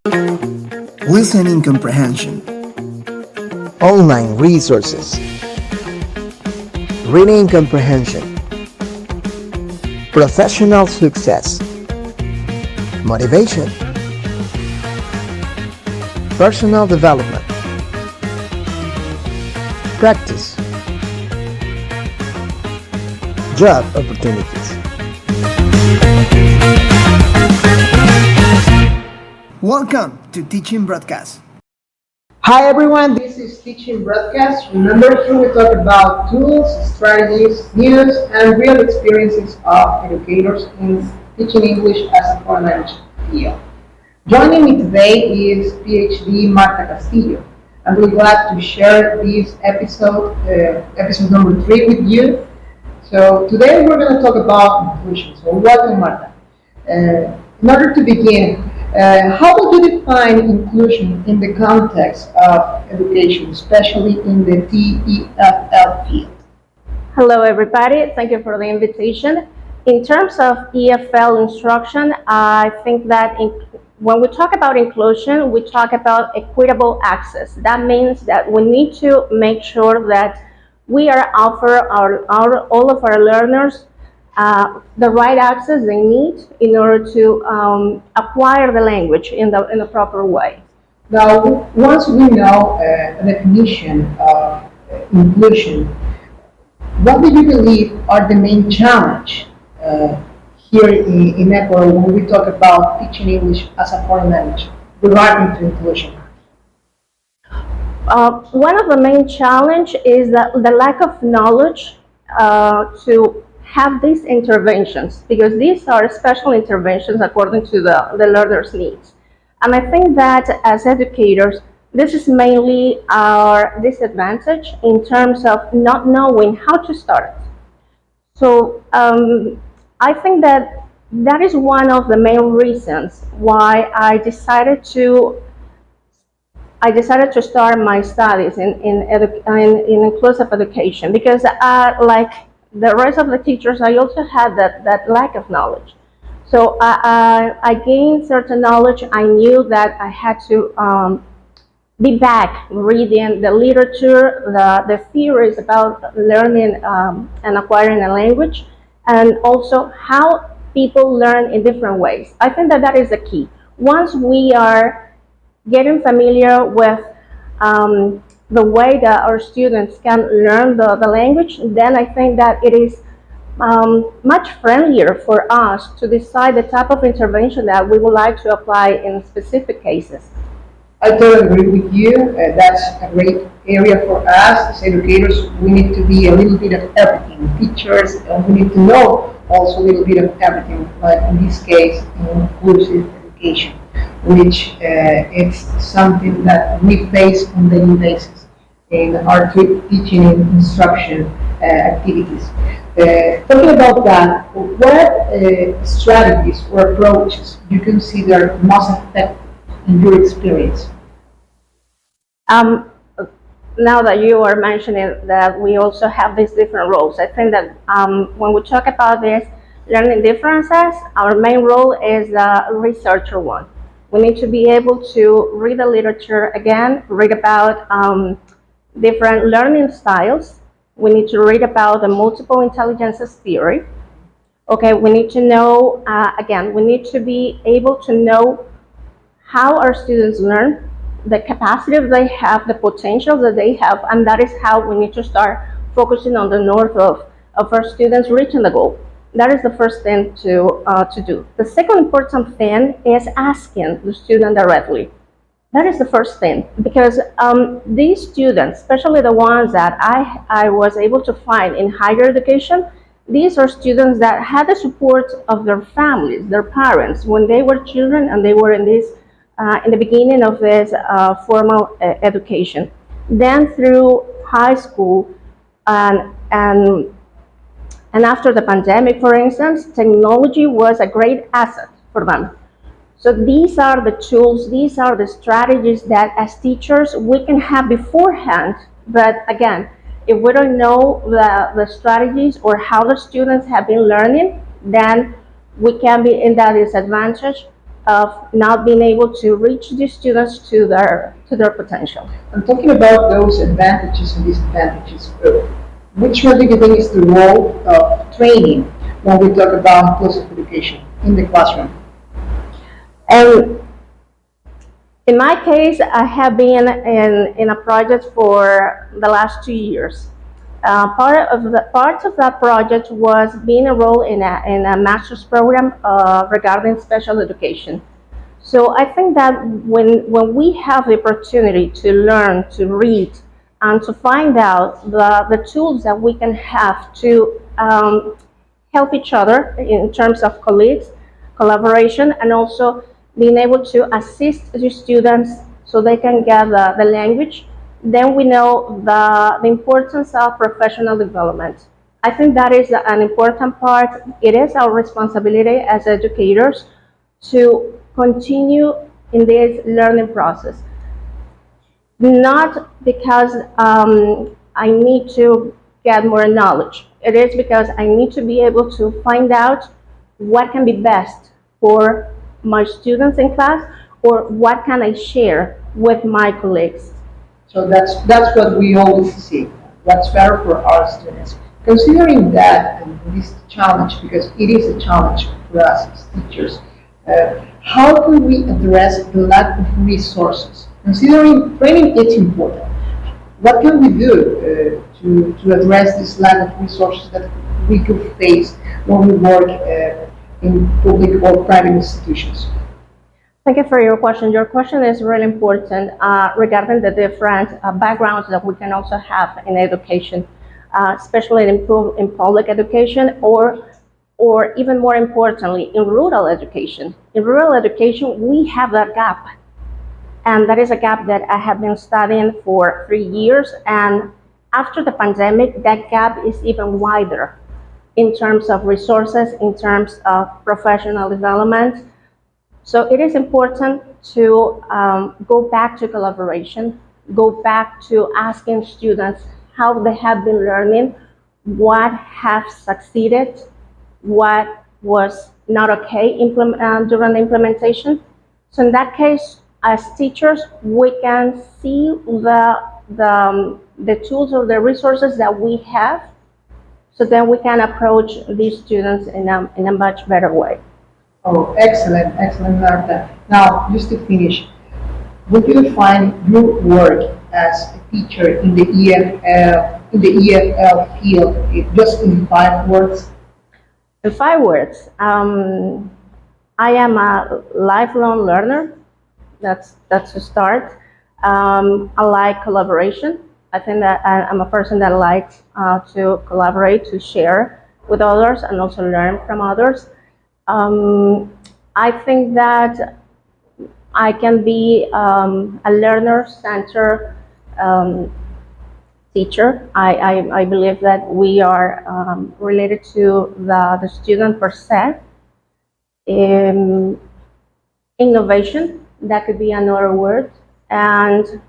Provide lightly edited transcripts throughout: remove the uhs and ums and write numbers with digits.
Listening comprehension. Online resources. Reading comprehension. Professional success. Motivation. Personal development. Practice. Job opportunities. Welcome to Teaching Broadcast. Hi everyone, this is Teaching Broadcast. Remember, here we talk about tools, strategies, news, and real experiences of educators in teaching English as a foreign language field. Joining me today is Ph.D. Marta Castillo. I'm really glad to share this episode, episode number 3 with you. So today we're going to talk about inclusion. So welcome, Marta. In order to begin, how would you define inclusion in the context of education, especially in the TEFL field? Hello, everybody. Thank you for the invitation. In terms of EFL instruction, I think that when we talk about inclusion, we talk about equitable access. That means that we need to make sure that we are offer all of our learners the right access they need in order to acquire the language in the proper way. Now, once we know a definition of inclusion, what do you believe are the main challenges here in Ecuador when we talk about teaching English as a foreign language regarding to inclusion? One of the main challenges is the lack of knowledge to have these interventions, because these are special interventions according to the learner's needs. And I think that as educators, this is mainly our disadvantage in terms of not knowing how to start. So I think that is one of the main reasons why I decided to start my studies in inclusive education, because like the rest of the teachers, I also had that lack of knowledge. So I gained certain knowledge. I knew that I had to be back reading the literature, the theories about learning and acquiring a language, and also how people learn in different ways. I think that is the key. Once we are getting familiar with the way that our students can learn the language, then I think that it is much friendlier for us to decide the type of intervention that we would like to apply in specific cases. I totally agree with you. That's a great area for us as educators. We need to be a little bit of everything. Teachers, we need to know also a little bit of everything, like in this case, inclusive education, which it's something that we face on a daily basis in our teaching and instruction activities. Talking about that, what strategies or approaches you consider most effective in your experience? Now that you are mentioning that we also have these different roles, I think that when we talk about this learning differences, our main role is the researcher one. We need to be able to read the literature again, read about different learning styles. We need to read about the multiple intelligences theory. Okay, we need to know, again, we need to be able to know how our students learn, the capacity they have, the potential that they have, and that is how we need to start focusing on the north of our students reaching the goal. That is the first thing to do. The second important thing is asking the student directly. That is the first thing, because these students, especially the ones that I was able to find in higher education, these are students that had the support of their families, their parents, when they were children and they were in the beginning of this formal education. Then through high school and after the pandemic, for instance, technology was a great asset for them. So these are the tools, these are the strategies that as teachers we can have beforehand. But again, if we don't know the strategies or how the students have been learning, then we can be in that disadvantage of not being able to reach the students to their potential. I'm talking about those advantages and disadvantages. Which one do you think is the role of training when we talk about inclusive education in the classroom? And in my case, I have been in a project for the last 2 years. Part of that project was being enrolled in a master's program regarding special education. So I think that when we have the opportunity to learn, to read, and to find out the tools that we can have to help each other in terms of colleagues, collaboration, and also being able to assist the students so they can get the language, then we know the importance of professional development. I think that is an important part. It is our responsibility as educators to continue in this learning process. Not because I need to get more knowledge. It is because I need to be able to find out what can be best for my students in class, or what can I share with my colleagues. So that's what we always see. What's better for our students. Considering that and this challenge, because it is a challenge for us as teachers, how can we address the lack of resources? Considering training, it's important. What can we do to address this lack of resources that we could face when we work in public or private institutions? Thank you for your question. Your question is really important regarding the different backgrounds that we can also have in education, especially in public education, or even more importantly, in rural education. In rural education, we have that gap. And that is a gap that I have been studying for 3 years. And after the pandemic, that gap is even wider in terms of resources, in terms of professional development. So it is important to go back to collaboration, go back to asking students how they have been learning, what have succeeded, what was not okay during the implementation. So in that case, as teachers, we can see the tools or the resources that we have, so then we can approach these students in a much better way. Oh, excellent, excellent, Marta. Now, just to finish, would you define your work as a teacher in the EFL field just in 5 words? In 5 words, I am a lifelong learner. That's a start. I like collaboration. I think that I'm a person that likes to collaborate, to share with others, and also learn from others. I think that I can be a learner-centered teacher. I believe that we are related to the student per se. Innovation, that could be another word. And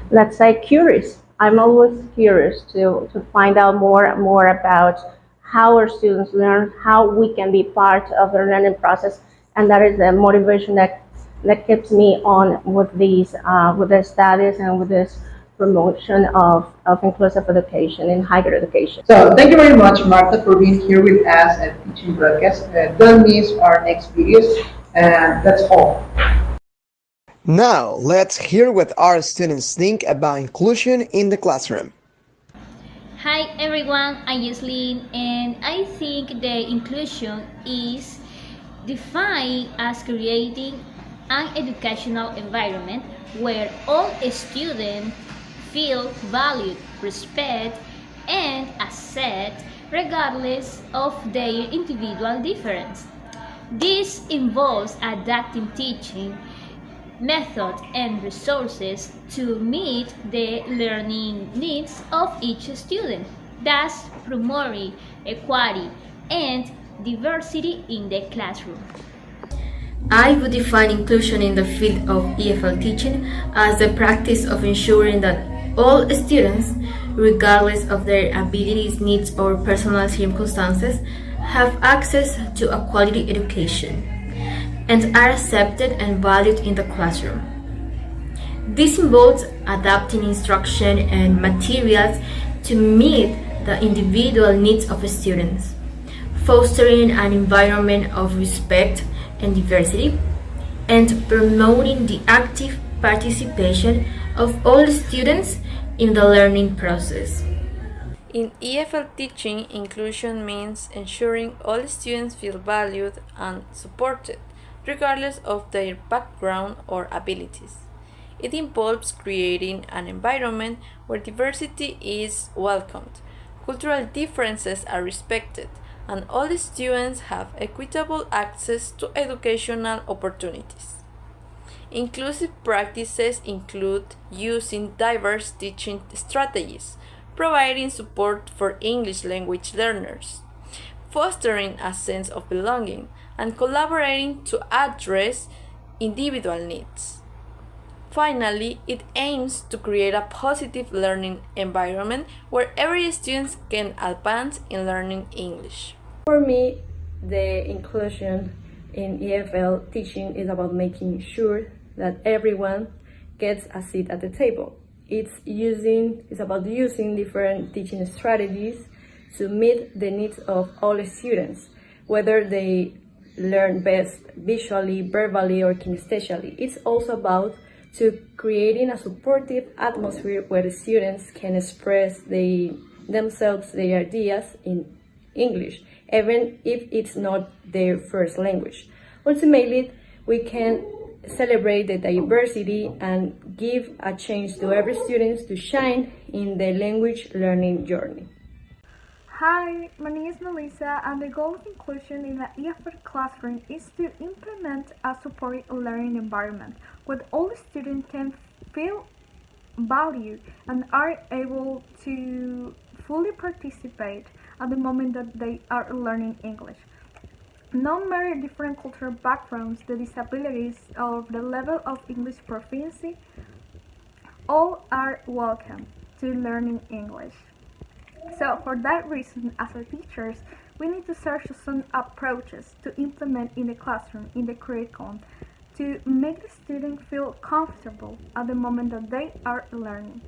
let's say curious. I'm always curious to find out more about how our students learn, how we can be part of their learning process, and that is the motivation that keeps me on with these with the studies and with this promotion of inclusive education in higher education. So thank you very much, Marta, for being here with us at Teaching Broadcast. Don't miss our next videos, and that's all. Now, let's hear what our students think about inclusion in the classroom. Hi everyone, I'm Yasleen, and I think the inclusion is defined as creating an educational environment where all students feel valued, respected, and accepted regardless of their individual difference. This involves adapting teaching methods and resources to meet the learning needs of each student, thus promoting equality and diversity in the classroom. I would define inclusion in the field of EFL teaching as the practice of ensuring that all students, regardless of their abilities, needs, or personal circumstances, have access to a quality education. and are accepted and valued in the classroom. This involves adapting instruction and materials to meet the individual needs of students, fostering an environment of respect and diversity, and promoting the active participation of all students in the learning process. In EFL teaching, inclusion means ensuring all students feel valued and supported, regardless of their background or abilities. It involves creating an environment where diversity is welcomed, cultural differences are respected, and all students have equitable access to educational opportunities. Inclusive practices include using diverse teaching strategies, providing support for English language learners, fostering a sense of belonging, and collaborating to address individual needs. Finally, it aims to create a positive learning environment where every student can advance in learning English. For me, the inclusion in EFL teaching is about making sure that everyone gets a seat at the table. It's about using different teaching strategies to meet the needs of all students, whether they learn best visually, verbally, or kinesthetically. It's also about creating a supportive atmosphere where the students can express themselves, their ideas in English, even if it's not their first language. Ultimately, we can celebrate the diversity and give a chance to every student to shine in the language learning journey. Hi, my name is Melissa, and the goal of inclusion in the EFL classroom is to implement a supportive learning environment where all students can feel valued and are able to fully participate at the moment that they are learning English. No matter different cultural backgrounds, the disabilities, or the level of English proficiency, all are welcome to learning English. So for that reason, as our teachers, we need to search some approaches to implement in the classroom, in the curriculum, to make the student feel comfortable at the moment that they are learning.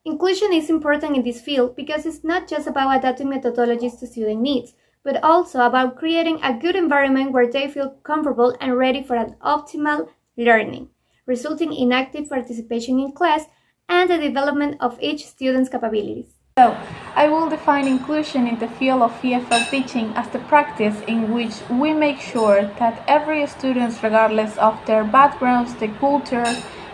Inclusion is important in this field because it's not just about adapting methodologies to student needs, but also about creating a good environment where they feel comfortable and ready for an optimal learning, resulting in active participation in class and the development of each student's capabilities. So, I will define inclusion in the field of EFL teaching as the practice in which we make sure that every student, regardless of their backgrounds, their culture,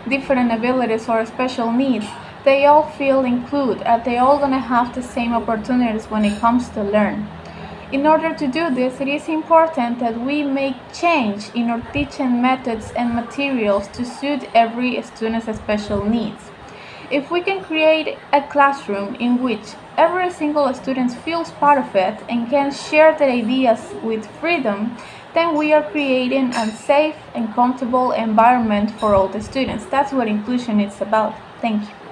different abilities or special needs, they all feel included and they all gonna have the same opportunities when it comes to learn. In order to do this, it is important that we make change in our teaching methods and materials to suit every student's special needs. If we can create a classroom in which every single student feels part of it and can share their ideas with freedom, then we are creating a safe and comfortable environment for all the students. That's what inclusion is about. Thank you.